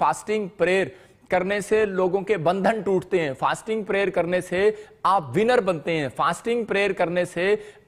Fasting prayer करने से लोगों के बंधन टूटते हैं, फास्टिंग प्रेयर करने से आप विनर बनते हैं, फास्टिंग प्रेयर करने से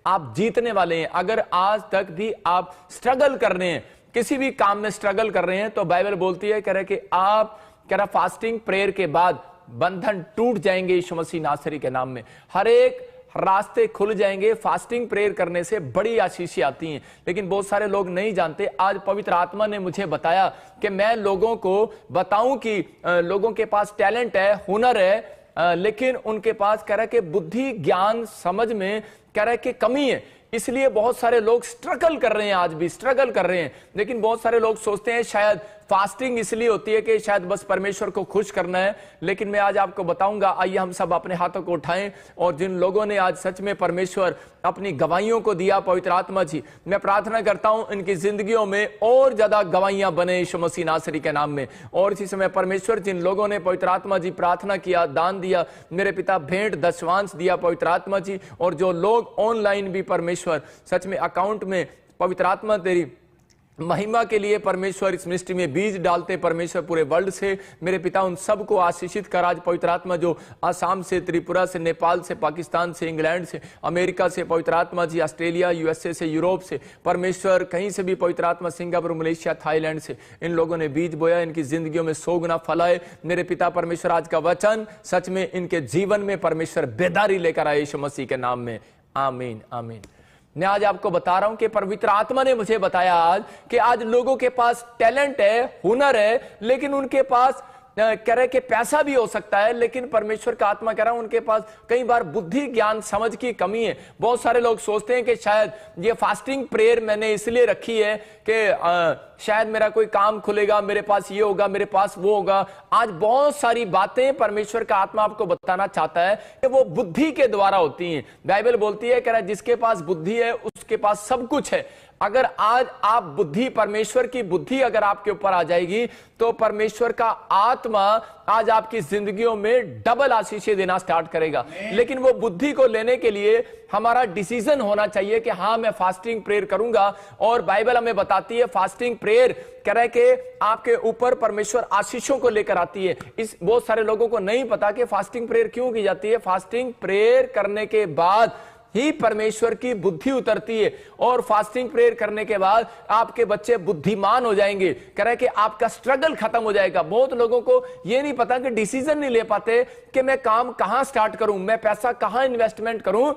आप जीतने वाले हैं। अगर आज तक भी आप स्ट्रगल कर रहे हैं, किसी भी काम में स्ट्रगल कर रहे हैं, तो बाइबल बोलती है कह रहे कि आप कह रहा फास्टिंग प्रेयर के बाद बंधन टूट जाएंगे यीशु मसीह नासरी के नाम में। हर एक रास्ते खुल जाएंगे। फास्टिंग प्रेयर करने से बड़ी आशीषें आती हैं, लेकिन बहुत सारे लोग नहीं जानते। आज पवित्र आत्मा ने मुझे बताया कि मैं लोगों को बताऊं कि लोगों के पास टैलेंट है, हुनर है, लेकिन उनके पास कह रहा है कि बुद्धि, ज्ञान, समझ में कह रहा है कि कमी है। इसलिए बहुत सारे लोग स्ट्रगल कर रहे हैं, आज भी स्ट्रगल कर रहे हैं। लेकिन बहुत सारे लोग सोचते हैं शायद फास्टिंग इसलिए होती है कि शायद बस परमेश्वर को खुश करना है। लेकिन मैं आज आपको बताऊंगा, आइए हम सब अपने हाथों को उठाएं। और जिन लोगों ने आज सच में परमेश्वर अपनी गवाहियों को दिया, पवित्र आत्मा जी, मैं प्रार्थना करता हूं इनकी जिंदगियों में और ज्यादा गवाहियां बने यीशु मसीह नासरी के नाम में। और इसी समय परमेश्वर जिन लोगों ने पवित्र आत्मा जी प्रार्थना किया, दान दिया, मेरे पिता भेंट दशवांश दिया पवित्र आत्मा जी, और जो लोग ऑनलाइन भी परमेश्वर सच में अकाउंट में पवित्र आत्मा तेरी महिमा के लिए परमेश्वर इस मिनिस्ट्री में बीज डालते परमेश्वर पूरे वर्ल्ड से, मेरे पिता उन सबको आशीषित कर। आज पवित्र आत्मा जो आसाम से, त्रिपुरा से, नेपाल से, पाकिस्तान से, इंग्लैंड से, अमेरिका से, पवित्र आत्मा जी ऑस्ट्रेलिया, यूएसए से, यूरोप से, परमेश्वर कहीं से भी पवित्र आत्मा, सिंगापुर, मलेशिया, थाईलैंड से इन लोगों ने बीज बोया, इनकी जिंदगियों में 100 गुना फल आए। मेरे पिता परमेश्वर आज का वचन सच में इनके जीवन में परमेश्वर बेदारी लेकर आए यीशु मसीह के नाम में, आमीन आमीन। मैं आज आपको बता रहा हूं कि पवित्र आत्मा ने मुझे बताया आज कि आज लोगों के पास टैलेंट है, हुनर है, लेकिन उनके पास कह रहे कि पैसा भी हो सकता है, लेकिन परमेश्वर का आत्मा कह रहा है उनके पास कई बार बुद्धि, ज्ञान, समझ की कमी है। बहुत सारे लोग सोचते हैं कि शायद ये फास्टिंग प्रेयर मैंने इसलिए रखी है कि शायद मेरा कोई काम खुलेगा, मेरे पास ये होगा, मेरे पास वो होगा। आज बहुत सारी बातें परमेश्वर का आत्मा आपको बताना चाहता है कि वो बुद्धि के द्वारा होती हैं। बाइबल बोलती है कह रहा है जिसके पास बुद्धि है उसके पास सब कुछ है। अगर आज आप बुद्धि, परमेश्वर की बुद्धि अगर आपके ऊपर आ जाएगी, तो परमेश्वर का आत्मा आज आपकी जिंदगियों में डबल आशीषें देना स्टार्ट करेगा। लेकिन वो बुद्धि को लेने के लिए हमारा डिसीजन होना चाहिए कि हाँ मैं फास्टिंग प्रेयर करूंगा। और बाइबल हमें बताती है फास्टिंग प्रेयर कह रहा है कि आपके ऊपर परमेश्वर आशीषों को लेकर आती है। इस बहुत सारे लोगों को नहीं पता कि फास्टिंग प्रेयर क्यों की जाती है। फास्टिंग प्रेयर करने के बाद ही परमेश्वर की बुद्धि उतरती है, और फास्टिंग प्रेयर करने के बाद आपके बच्चे बुद्धिमान हो जाएंगे। कह रहा है कि आपका स्ट्रगल खत्म हो जाएगा। बहुत लोगों को यह नहीं पता कि डिसीजन नहीं ले पाते कि मैं काम कहां स्टार्ट करूं, मैं पैसा कहां इन्वेस्टमेंट करूं,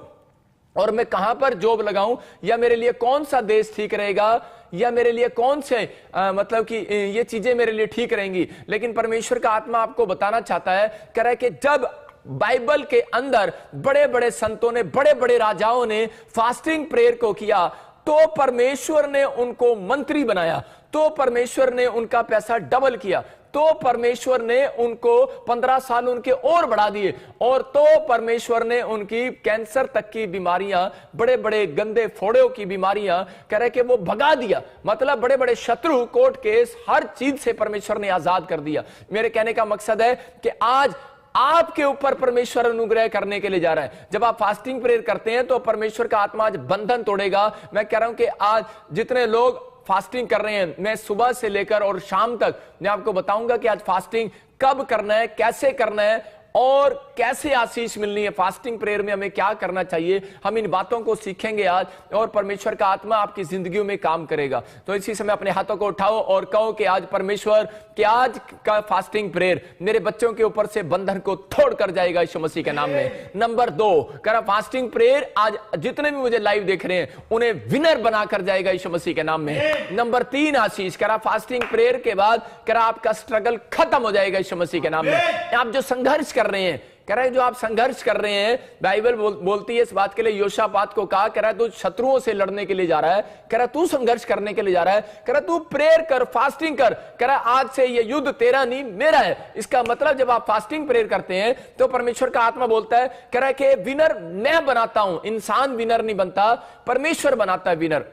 और मैं कहां पर जॉब लगाऊं, या मेरे लिए कौन सा देश ठीक रहेगा, या मेरे लिए कौन से मतलब कि ये चीजें मेरे लिए ठीक रहेंगी। लेकिन परमेश्वर का आत्मा आपको बताना चाहता है, कह रहा है कि जब बाइबल के अंदर बड़े बड़े संतों ने, बड़े बड़े राजाओं ने फास्टिंग प्रेयर को किया, तो परमेश्वर ने उनको मंत्री बनाया, तो परमेश्वर ने उनका पैसा डबल किया, तो परमेश्वर ने उनको 15 साल उनके और बढ़ा दिए, और तो परमेश्वर ने उनकी कैंसर तक की बीमारियां, बड़े बड़े गंदे फोड़ों की बीमारियां कह रहे कि वो भगा दिया। मतलब बड़े बड़े शत्रु, कोर्ट केस, हर चीज से परमेश्वर ने आजाद कर दिया। मेरे कहने का मकसद है कि आज आपके ऊपर परमेश्वर अनुग्रह करने के लिए जा रहा है। जब आप फास्टिंग प्रेयर करते हैं तो परमेश्वर का आत्मा आज बंधन तोड़ेगा। मैं कह रहा हूं कि आज जितने लोग फास्टिंग कर रहे हैं, मैं सुबह से लेकर और शाम तक मैं आपको बताऊंगा कि आज फास्टिंग कब करना है, कैसे करना है, और कैसे आशीष मिलनी है। फास्टिंग प्रेयर में हमें क्या करना चाहिए, हम इन बातों को सीखेंगे आज, और परमेश्वर का आत्मा आपकी जिंदगियों में काम करेगा। तो इसी समय अपने हाथों को उठाओ और कहो कि आज परमेश्वर, कि आज का फास्टिंग प्रेयर मेरे बच्चों के ऊपर से बंधन को तोड़ कर जाएगा यीशु मसीह के नाम में। नंबर 2 करा फास्टिंग प्रेयर आज जितने भी मुझे लाइव देख रहे हैं उन्हें विनर बनाकर जाएगा यीशु मसीह के नाम में। नंबर 3 आशीष करा फास्टिंग प्रेयर के बाद करा आपका स्ट्रगल खत्म हो जाएगा यीशु मसीह के नाम में। आप जो संघर्ष कर रहे हैं, कह रहा है जो आप संघर्ष कर रहे हैं, बाइबल बोलती है इस बात के लिए, योशापात को कहा, कह रहा है तू शत्रुओं से लड़ने के लिए जा रहा है, कह रहा तू संघर्ष करने के लिए जा रहा है, कह रहा तू प्रेयर कर, फास्टिंग कर, कह रहा आज से ये युद्ध तेरा नहीं मेरा है। इसका मतलब जब आप फास्टिंग प्रेयर करते हैं तो परमेश्वर का आत्मा बोलता है, कह रहा है कि विनर मैं बनाता हूं। इंसान विनर नहीं बनता, परमेश्वर बनाता है विनर।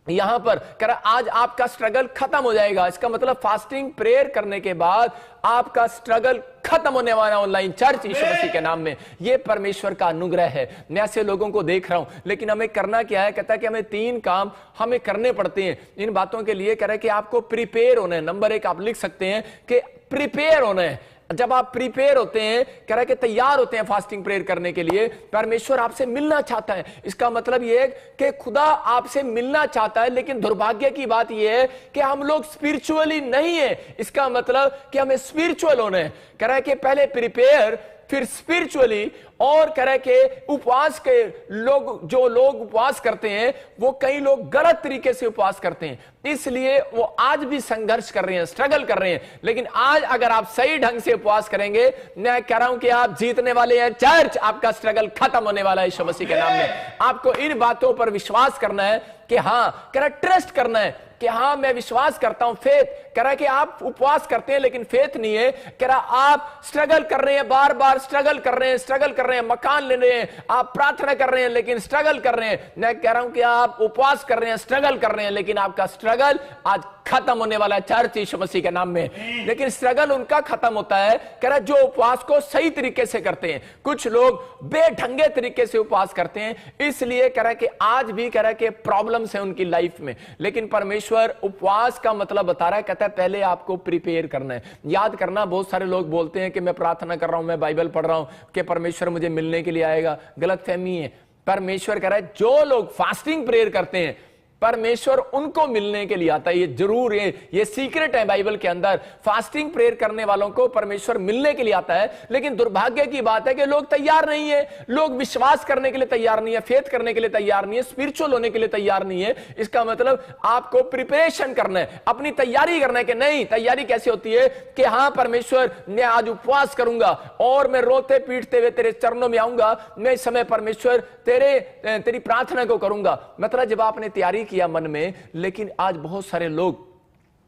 यहां पर कह रहा आज आपका स्ट्रगल खत्म हो जाएगा। इसका मतलब फास्टिंग प्रेयर करने के बाद आपका स्ट्रगल खत्म होने वाला ऑनलाइन चर्च यीशु मसीह के नाम में। यह परमेश्वर का अनुग्रह है। मैं ऐसे लोगों को देख रहा हूं, लेकिन हमें करना क्या है? कहता है कि हमें 3 काम हमें करने पड़ते हैं इन बातों के लिए। कह रहा है कि आपको प्रिपेयर होना है। नंबर 1 आप लिख सकते हैं कि प्रिपेयर होना है। जब आप प्रिपेयर होते हैं, कह रहा है कि तैयार होते हैं फास्टिंग प्रेयर करने के लिए, परमेश्वर आपसे मिलना चाहता है। इसका मतलब यह है कि खुदा आपसे मिलना चाहता है, लेकिन दुर्भाग्य की बात यह है कि हम लोग स्पिरिचुअली नहीं है। इसका मतलब कि हमें स्पिरिचुअल होना है। कह रहा है कि पहले प्रिपेयर, फिर स्पिरिचुअली। और कह रहे कि उपवास के लोग, जो लोग उपवास करते हैं, वो कई लोग गलत तरीके से उपवास करते हैं, इसलिए वो आज भी संघर्ष कर रहे हैं, स्ट्रगल कर रहे हैं। लेकिन आज अगर आप सही ढंग से उपवास करेंगे, मैं कह रहा हूं कि आप जीतने वाले हैं। चर्च, आपका स्ट्रगल खत्म होने वाला है यीशु मसीह के नाम में। आपको इन बातों पर विश्वास करना है कि हां, कह रहा ट्रस्ट करना है कि हां मैं विश्वास करता हूं। फेथ, कह रहा है कि आप उपवास करते हैं लेकिन फेथ नहीं है। कह रहा आप स्ट्रगल कर रहे हैं, बार बार स्ट्रगल कर रहे हैं, स्ट्रगल कर रहे हैं, मकान ले रहे हैं, आप प्रार्थना कर रहे हैं लेकिन स्ट्रगल कर रहे हैं। मैं कह रहा हूं कि आप उपवास कर रहे हैं, स्ट्रगल कर रहे हैं, लेकिन आपका स्ट्रगल आज खत्म होने वाला है चर्च यीशु मसीह के नाम में। लेकिन स्ट्रगल उनका खत्म होता है, कह रहा जो उपवास को सही तरीके से करते हैं। कुछ लोग बेढंगे तरीके से उपवास करते हैं, इसलिए कह रहा कि आज भी कह रहा कि प्रॉब्लम्स है उनकी लाइफ में। लेकिन परमेश्वर उपवास का मतलब बता रहा है, कहता है पहले आपको प्रिपेयर करना है। याद करना, बहुत सारे लोग बोलते हैं कि मैं प्रार्थना कर रहा हूं, मैं बाइबल पढ़ रहा हूं कि परमेश्वर मुझे मिलने के लिए आएगा। गलतफहमी है। परमेश्वर कह रहा है जो लोग फास्टिंग प्रेयर करते हैं, परमेश्वर उनको मिलने के लिए आता है। ये जरूर ये सीक्रेट है बाइबल के अंदर। फास्टिंग प्रेयर करने वालों को परमेश्वर मिलने के लिए आता है। लेकिन दुर्भाग्य की बात है कि लोग तैयार नहीं है। लोग विश्वास करने के लिए तैयार नहीं है, फेथ करने के लिए तैयार नहीं है, स्पिरिचुअल होने के लिए तैयार नहीं है। इसका मतलब आपको प्रिपरेशन करना है, अपनी तैयारी करना है। कि नहीं, तैयारी कैसे होती है? कि हां परमेश्वर, मैं आज उपवास करूंगा और मैं रोते पीटते हुए तेरे चरणों में आऊंगा। मैं इस समय परमेश्वर तेरी प्रार्थना को करूंगा। मतलब जब आपने तैयारी किया मन में, लेकिन आज बहुत सारे लोग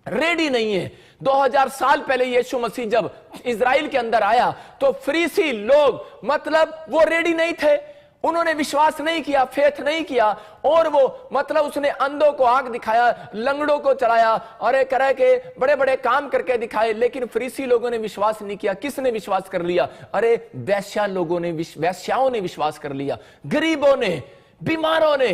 रेडी नहीं है। 2000 साल पहले यीशु मसीह जब इजराइल के अंदर आया तो फरीसी लोग, मतलब वो रेडी नहीं थे। उन्होंने विश्वास नहीं किया, फेथ नहीं किया, और वो मतलब उसने अंधों को आंख दिखाया, लंगड़ों को चलाया, और करे के बड़े बड़े काम करके दिखाए। लेकिन फरीसी लोगों ने विश्वास नहीं किया। किसने विश्वास कर लिया? अरे वैश्याओं ने विश्वास कर लिया, गरीबों ने, बीमारों ने,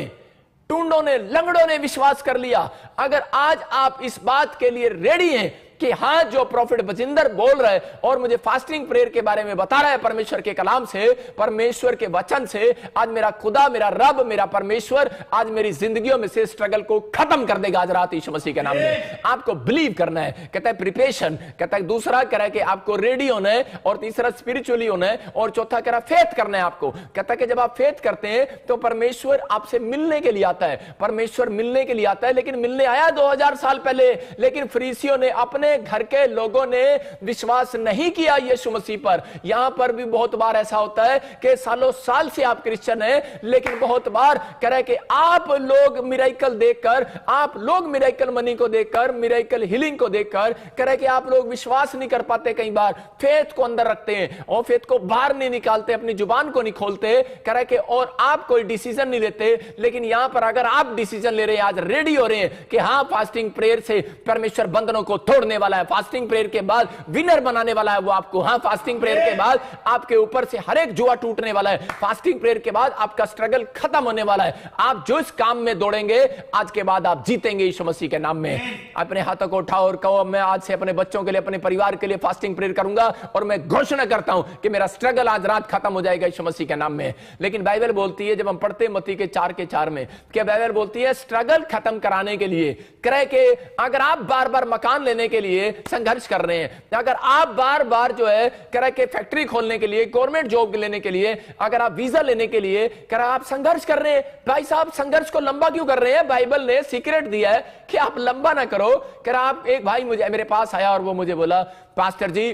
टूंडों ने, लंगड़ों ने विश्वास कर लिया। अगर आज आप इस बात के लिए रेडी हैं कि हां, जो प्रॉफिट बजिंदर बोल रहा है और मुझे फास्टिंग प्रेयर के बारे में बता रहा है परमेश्वर के कलाम से, परमेश्वर के वचन से, आज मेरा खुदा, मेरा रब, मेरा परमेश्वर आज मेरी जिंदगियों में से स्ट्रगल को खत्म कर देगा आज रात यीशु मसीह के नाम में। आपको बिलीव करना है। कहता है प्रिपरेशन, कहता है दूसरा कह रहा है कि आपको रेडी होना है, और तीसरा स्पिरिचुअली होना है, और चौथा कह रहा है फेथ करना है आपको। कहता है कि जब आप फेथ करते हैं तो परमेश्वर आपसे मिलने के लिए आता है। परमेश्वर मिलने के लिए आता है, लेकिन मिलने आया 2000 साल पहले, लेकिन फरीसियों ने, अपने घर के लोगों ने विश्वास नहीं किया यीशु मसीह पर। यहां पर भी बहुत बार ऐसा होता है कि सालों साल से आप क्रिश्चियन हैं, लेकिन बहुत बार कह रहे कि आप लोग मिरेकल देखकर, आप लोग मिरेकल मनी को देखकर, मिरेकल हीलिंग को देखकर कह रहे कि आप लोग विश्वास नहीं कर पाते। कई बार फेथ को अंदर रखते हैं और फेथ को बाहर नहीं निकालते, अपनी जुबान को नहीं खोलते, कह रहे कि और आप कोई डिसीजन नहीं लेते। लेकिन यहां पर अगर आप डिसीजन ले रहे हैं, आज रेडी हो रहे हैं कि हां फास्टिंग प्रेयर से परमेश्वर बंधनों को तोड़ने वाला है, फास्टिंग प्रेयर के बाद विनर बनाने वाला है वो आपको। हां, फास्टिंग प्रेयर के बाद आपके ऊपर से हर एक जुआ टूटने वाला है। फास्टिंग प्रेयर के बाद आपका स्ट्रगल खत्म होने वाला है। आप जो इस काम में दौड़ेंगे, आज के बाद आप जीतेंगे यीशु मसीह के नाम में। अपने हाथों को उठाओ और कहो, मैं आज से अपने बच्चों के लिए, अपने परिवार के लिए फास्टिंग प्रेयर करूंगा, और मैं घोषणा करता हूं कि मेरा स्ट्रगल आज रात खत्म हो जाएगा यीशु मसीह के नाम में। लेकिन बाइबल बोलती है, जब हम पढ़ते मत्ती के 4:4 में, क्या बाइबल बोलती है स्ट्रगल खत्म कराने के लिए, कह के अगर आप बार बार मकान लेने के लिए संघर्ष कर रहे हैं, अगर आप बार बार जो है कह के फैक्ट्री खोलने के लिए, गवर्नमेंट जॉब लेने के लिए, अगर आप वीजा लेने के लिए कह आप संघर्ष कर रहे हैं, भाई साहब संघर्ष को लंबा क्यों कर रहे हैं? बाइबल ने सीक्रेट दिया है कि आप लंबा ना करो। कह आप, एक भाई मेरे पास आया और वो मुझे बोला, पास्टर जी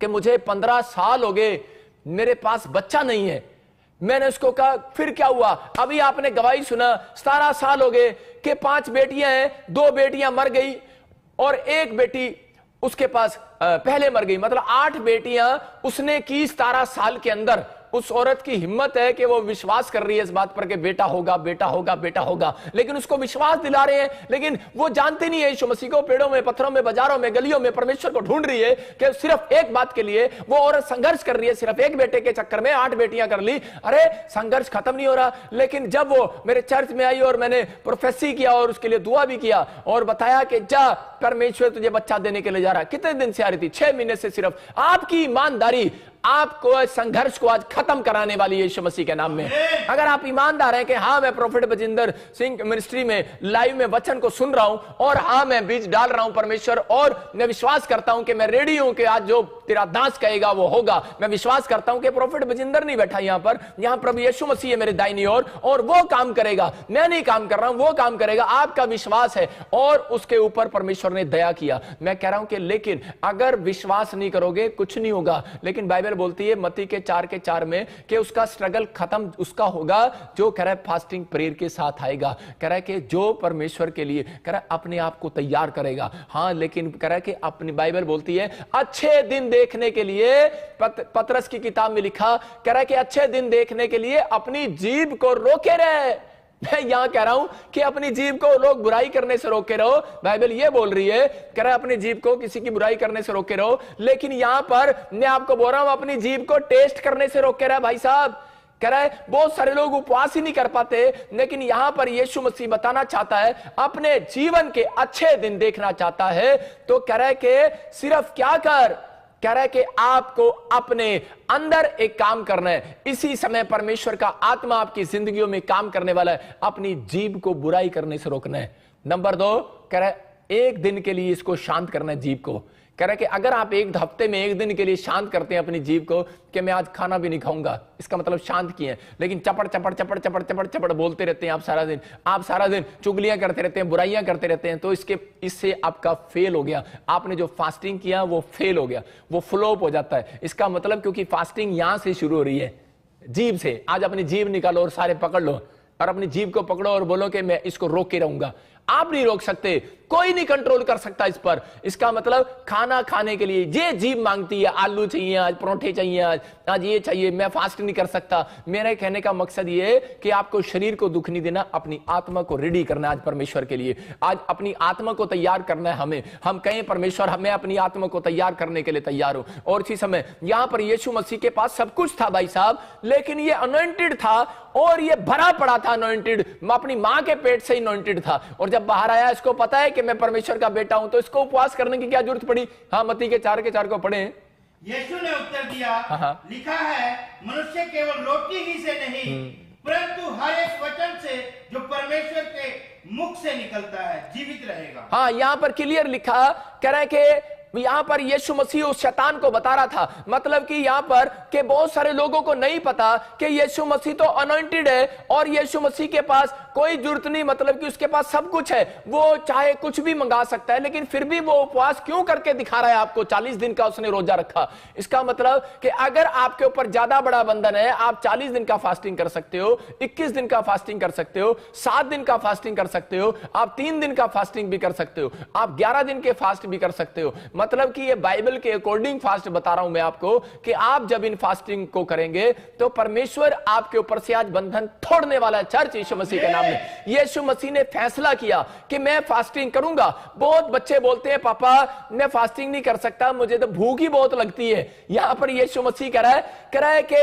कि मुझे 15 साल हो गए, मेरे पास बच्चा नहीं है। मैंने उसको कहा फिर क्या हुआ? अभी आपने गवाही सुना, 17 साल हो गए कि 5 बेटियां हैं, 2 बेटियां मर गई और 1 बेटी उसके पास पहले मर गई। मतलब 8 बेटियां उसने की 17 साल के अंदर, उस औरत की हिम्मत है कि वो विश्वास कर रही है इस बात पर कि बेटा होगा, बेटा होगा, बेटा होगा, लेकिन उसको विश्वास दिला रहे हैं, लेकिन वो जानते नहीं है यीशु मसीह को। पेड़ों में, पत्थरों में, बाजारों में, गलियों में परमेश्वर को ढूंढ रही है कि सिर्फ एक बात के लिए वो औरत संघर्ष कर रही है, सिर्फ एक बेटे के चक्कर में 8 बेटियां कर ली। अरे संघर्ष खत्म नहीं हो रहा। लेकिन जब वो मेरे चर्च में आई और मैंने प्रोफेसी किया और उसके लिए दुआ भी किया और बताया कि जा परमेश्वर तुझे बच्चा देने के लिए जा रहा है। कितने दिन से आ रही थी? 6 महीने से। सिर्फ आपकी ईमानदारी आपको संघर्ष को आज खत्म कराने वाली है यीशु मसीह के नाम में। अगर आप ईमानदार हैं कि हाँ मैं प्रोफेट बजिंदर सिंह मिनिस्ट्री में लाइव में वचन को सुन रहा हूं और हाँ मैं बीज डाल रहा हूं परमेश्वर, और मैं विश्वास करता हूं कि मैं रेडी हूं कि आज जो तेरा दास कहेगा वो होगा। मैं विश्वास करता हूं कि प्रोफेट बजिंदर नहीं बैठा यहां पर, यहां प्रभु यीशु मसीह है मेरे दाहिनी ओर और वो काम करेगा। मैं नहीं काम कर रहा हूं, वो काम करेगा। आपका विश्वास है और उसके ऊपर परमेश्वर ने दया किया। मैं कह रहा हूं कि लेकिन अगर विश्वास नहीं करोगे कुछ नहीं होगा। लेकिन बाइबल बोलती है मत्ती के 4:4 में कि उसका स्ट्रगल खत्म उसका होगा जो कह रहा है फास्टिंग प्रेयर के साथ आएगा। कह रहा है कि जो परमेश्वर के लिए कह रहा है अपने आप को तैयार करेगा। हाँ लेकिन कह रहा है कि अपनी बाइबल बोलती है अच्छे दिन देखने के लिए, पतरस की किताब में लिखा, कह रहा है कि अच्छे दिन देखने के लिए अपनी जीभ को रोके रहे। मैं यहां कह रहा हूं कि अपनी जीभ को लोग बुराई करने से रोके रहो। बाइबल ये बोल रही है, कह रहा है अपनी जीभ को किसी की बुराई करने से रोके रहो। लेकिन यहां पर मैं आपको बोल रहा हूं अपनी जीभ को टेस्ट करने से रोके रहा। भाई साहब कह रहा है बहुत सारे लोग उपवास ही नहीं कर पाते, लेकिन यहां पर यीशु मसीह बताना चाहता है अपने जीवन के अच्छे दिन देखना चाहता है तो कह रहा है कि सिर्फ क्या कर, कह रहा है कि आपको अपने अंदर एक काम करना है। इसी समय परमेश्वर का आत्मा आपकी जिंदगियों में काम करने वाला है। अपनी जीभ को बुराई करने से रोकना है। नंबर 2 कह रहा है एक दिन के लिए इसको शांत करना है जीभ को। कह रहा है कि अगर आप एक हफ्ते में एक दिन के लिए शांत करते हैं अपनी जीभ को कि मैं आज खाना भी नहीं खाऊंगा, इसका मतलब शांत किए, लेकिन चपड़ चपड़ चपड़ चपड़ चपड़ चपड़ बोलते रहते हैं आप सारा दिन चुगलियां करते रहते हैं, बुराइयां करते रहते हैं, तो इससे आपका फेल हो गया। आपने जो फास्टिंग किया वो फेल हो गया, वो फ्लॉप हो जाता है। इसका मतलब क्योंकि फास्टिंग यहां से शुरू हो रही है, जीभ से। आज अपनी जीभ निकालो और सारे पकड़ लो और अपनी जीभ को पकड़ो और बोलो कि मैं इसको रोक के रहूंगा। आप नहीं रोक सकते, कोई नहीं कंट्रोल कर सकता इस पर। इसका मतलब खाना खाने के लिए ये जीभ मांगती है, आलू चाहिए आज, परोठे चाहिए आज ये चाहिए, मैं फास्ट नहीं कर सकता। मेरे कहने का मकसद ये है कि आपको शरीर को दुख नहीं देना, अपनी आत्मा को रेडी करना है आज परमेश्वर के लिए। आज अपनी आत्मा को तैयार करना है हमें। हम कहें परमेश्वर हमें अपनी आत्मा को तैयार करने के लिए तैयार हो। और इसी समय यहां पर यीशु मसीह के पास सब कुछ था भाई साहब, लेकिन ये अनॉइंटेड था और ये भरा पड़ा था अनॉइंटेड, अपनी मां के पेट से अनॉइंटेड था। और जब बाहर आया इसको पता है कि मैं परमेश्वर का बेटा हूं, तो इसको उपवास करने की क्या जरूरत पड़ी? हाँ मत्ती के 4:4 को पढ़े। यीशु ने उत्तर दिया, लिखा है मनुष्य केवल रोटी ही से नहीं परंतु हर एक वचन से जो परमेश्वर के मुख से निकलता है जीवित रहेगा। हाँ यहां पर क्लियर लिखा, कह रहा है कि यहां पर यीशु मसीह उस शैतान को बता रहा था, मतलब कि यहां पर के बहुत सारे लोगों को नहीं पता कि यीशु मसीह तो अनॉइंटेड है और यीशु मसीह के पास कोई जरूरत नहीं, मतलब कि उसके पास सब कुछ है, वो चाहे कुछ भी मंगा सकता है, लेकिन फिर भी वो उपवास क्यों करके दिखा रहा है आपको? 40 दिन का उसने रोजा रखा। इसका मतलब कि अगर आपके ऊपर ज्यादा बड़ा बंधन है, आप 40 दिन का फास्टिंग कर सकते हो, 21 दिन का फास्टिंग कर सकते हो, 7 दिन का फास्टिंग कर सकते हो, आप 3 दिन का फास्टिंग भी कर सकते हो, आप 11 दिन के फास्ट भी कर सकते हो। मतलब कि ये बाइबल के अकॉर्डिंग फास्ट बता रहा हूं मैं आपको कि आप जब इन फास्टिंग को करेंगे तो परमेश्वर आपके ऊपर से आज बंधन तोड़ने वाला है। चर्च यीशु मसीह के नाम में यीशु मसीह ने फैसला किया कि मैं फास्टिंग करूंगा। बहुत बच्चे बोलते हैं पापा मैं फास्टिंग नहीं कर सकता, मुझे तो भूख ही बहुत लगती है। यहां पर यीशु मसीह कह रहा है कि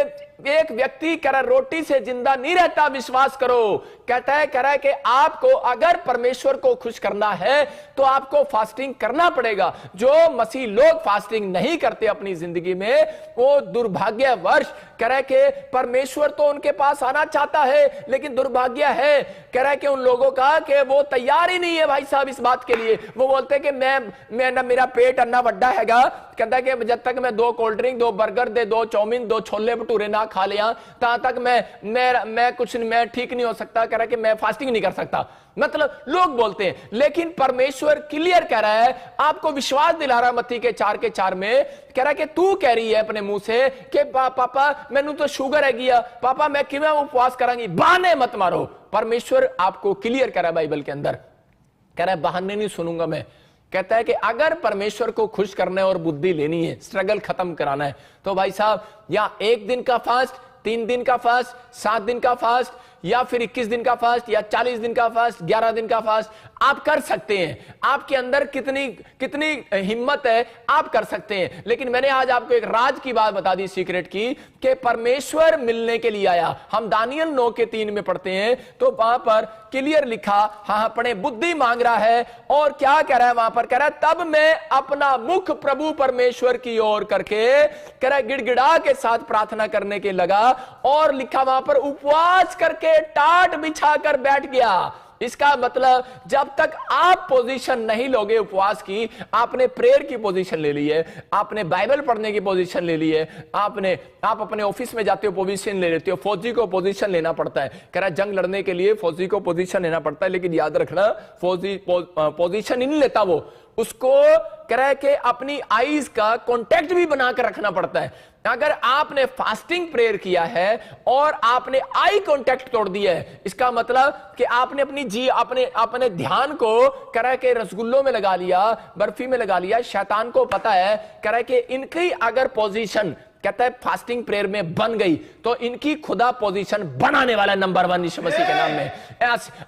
एक व्यक्ति कह रहा रोटी से जिंदा नहीं रहता, विश्वास करो। कहता है कह रहा है कि आपको अगर परमेश्वर को खुश करना है तो आपको फास्टिंग करना पड़ेगा। जो मसीह लोग फास्टिंग नहीं करते अपनी जिंदगी में वो दुर्भाग्यवश, कह रहा है कि परमेश्वर तो उनके पास आना चाहता है, लेकिन दुर्भाग्य है कह रहा है कि उन लोगों का कि वो तैयार ही नहीं है भाई साहब इस बात के लिए। वो बोलते हैं कि मैं ना मेरा पेट अन्ना वड्डा हैगा, कहता है कि जब तक मैं 2 कोल्ड ड्रिंक, 2 बर्गर दे, 2 चाउमीन, 2 छोले भटूरे ना खा लिया तब तक मैं ठीक नहीं हो सकता। कह रहा है कि मैं फास्टिंग नहीं कर सकता। मतलब लोग बोलते हैं, लेकिन परमेश्वर क्लियर कह रहा है, आपको विश्वास दिला रहा है मत्ती के 4:4 में, कह रहा है कि तू कह रही है अपने मुंह से कि पापा मैनू तो शुगर है गया, पापा मैं किवें उपवास करांगी, बहाने मत मारो। परमेश्वर आपको क्लियर कह रहा है बाइबल के अंदर, कह रहा है बहाने नहीं सुनूंगा मैं। कहता है कि अगर परमेश्वर को खुश करना है और बुद्धि लेनी है, स्ट्रगल खत्म कराना है, तो भाई साहब या 1 दिन का फास्ट 3 दिन का फास्ट, 7 दिन का फास्ट, या फिर 21 दिन का फास्ट, या 40 दिन का फास्ट, 11 दिन का फास्ट, आप कर सकते हैं। आपके अंदर कितनी हिम्मत है, आप कर सकते हैं। लेकिन मैंने आज आपको एक राज की बात बता दी, सीक्रेट की, कि परमेश्वर मिलने के लिए आया। हम दानियल 9:3 में पढ़ते हैं, तो वहां पर क्लियर लिखा, हाँ पढ़े, बुद्धि मांग रहा है, और क्या कह रहा है वहां पर, कह रहा है तब मैं अपना मुख प्रभु परमेश्वर की ओर करके, कह रहा है गिड़गिड़ा के साथ प्रार्थना करने के लगा, और लिखा वहां पर उपवास करके टाट बिछाकर बैठ गया। इसका मतलब जब तक आप पोजीशन नहीं लोगे उपवास की, आपने प्रेयर की पोजीशन ले ली है, आपने बाइबल पढ़ने की पोजीशन ले ली है, आप अपने ऑफिस में जाते हो पोजीशन ले लेते हो। फौजी को पोजीशन लेना पड़ता है, कह रहा जंग लड़ने के लिए फौजी को पोजीशन लेना पड़ता है, लेकिन याद रखना फौजी पोजीशन ही नहीं लेता, वो उसको कह रहा है कि अपनी आईज का कांटेक्ट भी बनाकर रखना पड़ता है। अगर आपने फास्टिंग प्रेयर किया है और आपने आई कांटेक्ट तोड़ दिया है, इसका मतलब कि आपने अपने ध्यान को कह रहा है कि रसगुल्लों में लगा लिया, बर्फी में लगा लिया। शैतान को पता है, कह रहा है कि इनकी अगर पोजीशन, कहता है फास्टिंग प्रेयर में बन गई, तो इनकी खुदा पोजीशन बनाने वाला नंबर 1 यीशु मसीह के नाम में।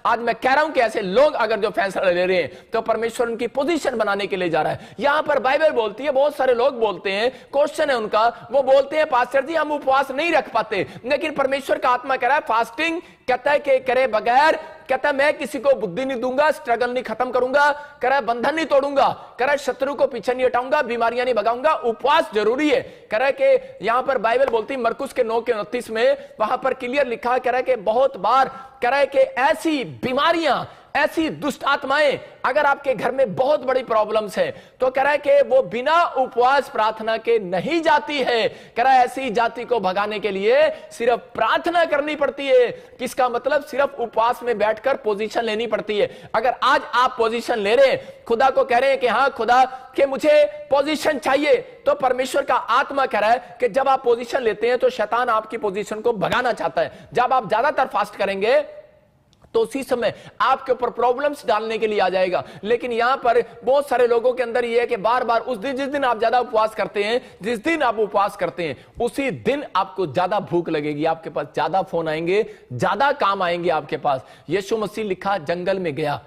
आज मैं कह रहा हूं कि ऐसे लोग अगर जो फैसला ले रहे हैं, तो परमेश्वर उनकी पोजीशन बनाने के लिए जा रहा है। यहां पर बाइबल बोलती है, बहुत सारे लोग बोलते हैं, क्वेश्चन है उनका, वो बोलते हैं पास्टर जी हम उपवास नहीं रख पाते, लेकिन परमेश्वर का आत्मा कह रहा है फास्टिंग, कहता है कि करे बगैर, कहता है मैं किसी को बुद्धि नहीं दूंगा, स्ट्रगल नहीं खत्म करूंगा, कह रहा है बंधन नहीं तोड़ूंगा, कह रहा है शत्रु को पीछे नहीं हटाऊंगा, बीमारियां नहीं भगाऊंगा, उपवास जरूरी है। कह रहा है कि यहां पर बाइबल बोलती है मरकुस के 9:29 में, वहां पर क्लियर लिखा, कह रहा है कि बहुत बार कह रहा है कि ऐसी बीमारियां, ऐसी दुष्ट आत्माएं, अगर आपके घर में बहुत बड़ी प्रॉब्लम्स है, तो कह रहा है कि वो बिना उपवास प्रार्थना के नहीं जाती है। कह रहा है ऐसी जाति को भगाने के लिए सिर्फ प्रार्थना करनी पड़ती है। किसका मतलब, सिर्फ उपवास में बैठकर पोजीशन लेनी पड़ती है। अगर आज आप पोजीशन ले रहे हैं, खुदा को कह रहे हैं कि हाँ खुदा कि मुझे पोजीशन चाहिए, तो परमेश्वर का आत्मा कह रहा है कि जब आप पोजीशन लेते हैं तो शैतान आपकी पोजीशन को भगाना चाहता है। जब आप ज्यादातर फास्ट करेंगे तो उसी समय आपके ऊपर प्रॉब्लम्स डालने के लिए आ जाएगा। लेकिन यहां पर बहुत सारे लोगों के अंदर यह है कि बार बार उस दिन, जिस दिन आप ज्यादा उपवास करते हैं, जिस दिन आप उपवास करते हैं, उसी दिन आपको ज्यादा भूख लगेगी, आपके पास ज्यादा फोन आएंगे, ज्यादा काम आएंगे आपके पास। यीशु मसीह लिखा जंगल में गया,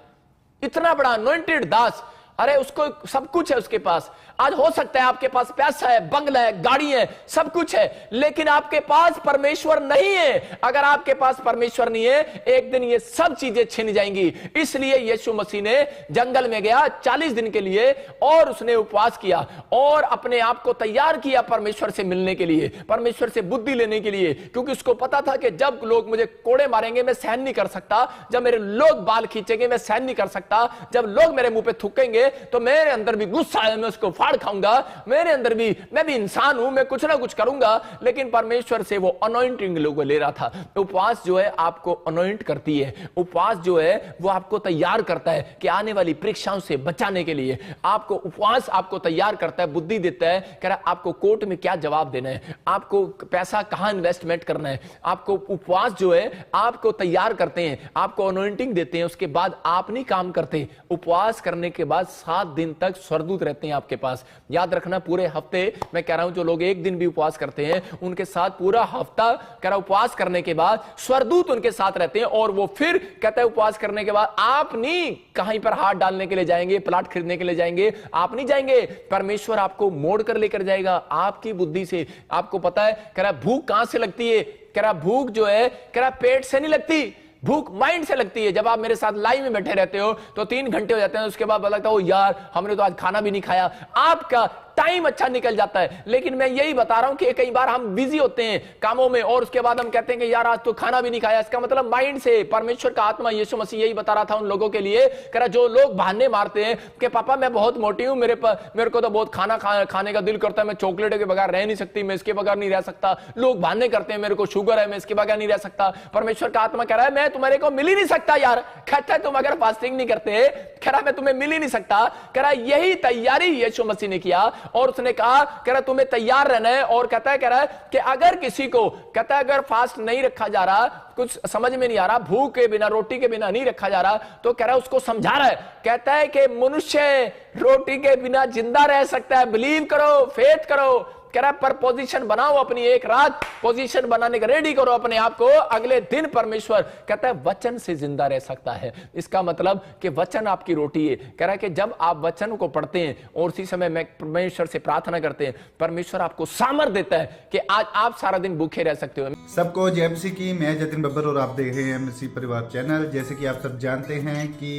इतना बड़ा अनॉइंटेड दास, अरे उसको सब कुछ है उसके पास। आज हो सकता है आपके पास पैसा है, बंगला है, गाड़ी है, सब कुछ है, लेकिन आपके पास परमेश्वर नहीं है। अगर आपके पास परमेश्वर नहीं है, एक दिन ये सब चीजें छिन जाएंगी। इसलिए यीशु मसीह ने जंगल में गया 40 दिन के लिए, और उसने उपवास किया और अपने आप को तैयार किया परमेश्वर से मिलने के लिए, परमेश्वर से बुद्धि लेने के लिए, क्योंकि उसको पता था कि जब लोग मुझे कोड़े मारेंगे मैं सहन नहीं कर सकता, जब मेरे लोग बाल खींचेंगे मैं सहन नहीं कर सकता, जब लोग मेरे मुंह पे थूकेंगे तो मेरे अंदर भी गुस्सा है, मैं उसको फाड़ खाऊंगा, मेरे अंदर भी, मैं भी इंसान हूं, मैं कुछ ना कुछ करूंगा। लेकिन परमेश्वर से वो अनॉइंटिंग लोगों ले रहा था। उपवास जो है आपको अनॉइंट करती है, उपवास जो है वो आपको तैयार करता है कि आने वाली परीक्षाओं से बचाने के लिए आपको उपवास आपको तैयार करता है, बुद्धि देता है, कह रहा है आपको कोर्ट में क्या जवाब देना है, आपको पैसा कहां इन्वेस्टमेंट करना है। आपको उपवास जो है आपको तैयार करते हैं, आपको अनॉइंटिंग देते हैं, उसके बाद आप नहीं काम करते। उपवास करने के बाद 7 दिन तक स्वर्गदूत रहते हैं आपके पास। याद रखना, पूरे हफ्ते, मैं कह रहा हूं जो लोग एक दिन भी उपवास करते हैं उनके साथ पूरा हफ्ता, कह रहा उपवास करने के बाद स्वर्गदूत उनके साथ रहते हैं। और वो फिर कहता है उपवास करने के बाद आप नहीं कहीं पर हाथ डालने के लिए जाएंगे, प्लाट खरीदने के लिए जाएंगे, आप नहीं जाएंगे, परमेश्वर आपको मोड़ कर लेकर जाएगा आपकी बुद्धि से। आपको पता है, कह रहा भूख कहां से लगती है, कह रहा भूख जो है, कह रहा पेट से नहीं लगती, भूख माइंड से लगती है। जब आप मेरे साथ लाइव में बैठे रहते हो तो 3 घंटे हो जाते हैं, उसके बाद लगता है यार हमने तो आज खाना भी नहीं खाया, आपका टाइम अच्छा निकल जाता है। लेकिन मैं यही बता रहा हूं कि कई बार हम बिजी होते हैं कामों में और उसके बाद हम कहते हैं कि यार आज तो खाना भी नहीं खाया। इसका मतलब माइंड से, परमेश्वर का आत्मा यीशु मसीह यही बता रहा था उन लोगों के लिए, कह रहा जो लोग बहाने मारते हैं कि पापा मैं बहुत मोटी हूं, मेरे को तो बहुत खाना खाने का दिल करता है, मैं चॉकलेट के बगैर रह नहीं सकती, मैं इसके बगैर नहीं रह सकता। लोग बहाने करते हैं, मेरे को शुगर है, मैं इसके बगैर नहीं रह सकता। परमेश्वर का आत्मा कह रहा है मैं तुम्हारे को मिल ही नहीं सकता यार, कहता है तुम अगर फास्टिंग नहीं करते, कह रहा मैं तुम्हें मिल ही नहीं सकता। कह रहा यही तैयारी यीशु मसीह ने किया और उसने कहा, कह रहा तुम्हें तैयार रहना है। और कहता है, कह रहा है कि अगर किसी को, कहता है अगर फास्ट नहीं रखा जा रहा, कुछ समझ में नहीं आ रहा, भूख के बिना, रोटी के बिना नहीं रखा जा रहा, तो कह रहा है उसको समझा रहा है, कहता है कि मनुष्य रोटी के बिना जिंदा रह सकता है, बिलीव करो, फेथ करो, कह रहा है पर पोजीशन बनाओ अपनी, एक रात पोजीशन बनाने का रेडी करो अपने आप को, अगले दिन परमेश्वर कहता है वचन से जिंदा रह सकता है। इसका मतलब कि वचन आपकी रोटी है। कह रहा है कि जब आप वचन को पढ़ते हैं और उसी समय में परमेश्वर से प्रार्थना करते हैं, परमेश्वर आपको सामर्थ देता है कि आज आप सारा दिन भूखे रह सकते हो। सबको जय मसीह की। मैं जतिन बब्बर और आप देख रहे हैं मसीह परिवार चैनल। जैसे कि आप सब जानते हैं कि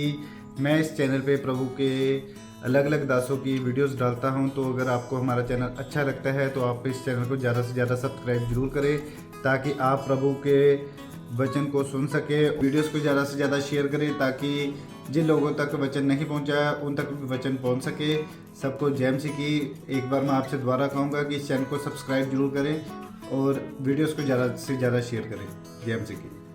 मैं इस चैनल पे प्रभु के अलग अलग दासों की वीडियोस डालता हूं, तो अगर आपको हमारा चैनल अच्छा लगता है तो आप इस चैनल को ज़्यादा से ज़्यादा सब्सक्राइब जरूर करें, ताकि आप प्रभु के वचन को सुन सके। वीडियोस को ज़्यादा से ज़्यादा शेयर करें, ताकि जिन लोगों तक वचन नहीं पहुंचा उन तक भी वचन पहुंच सके। सबको जय मसीह की। एक बार मैं आपसे दोबारा कहूँगा कि इस चैनल को सब्सक्राइब जरूर करें और वीडियोस को ज़्यादा से ज़्यादा शेयर करें। जय मसीह की।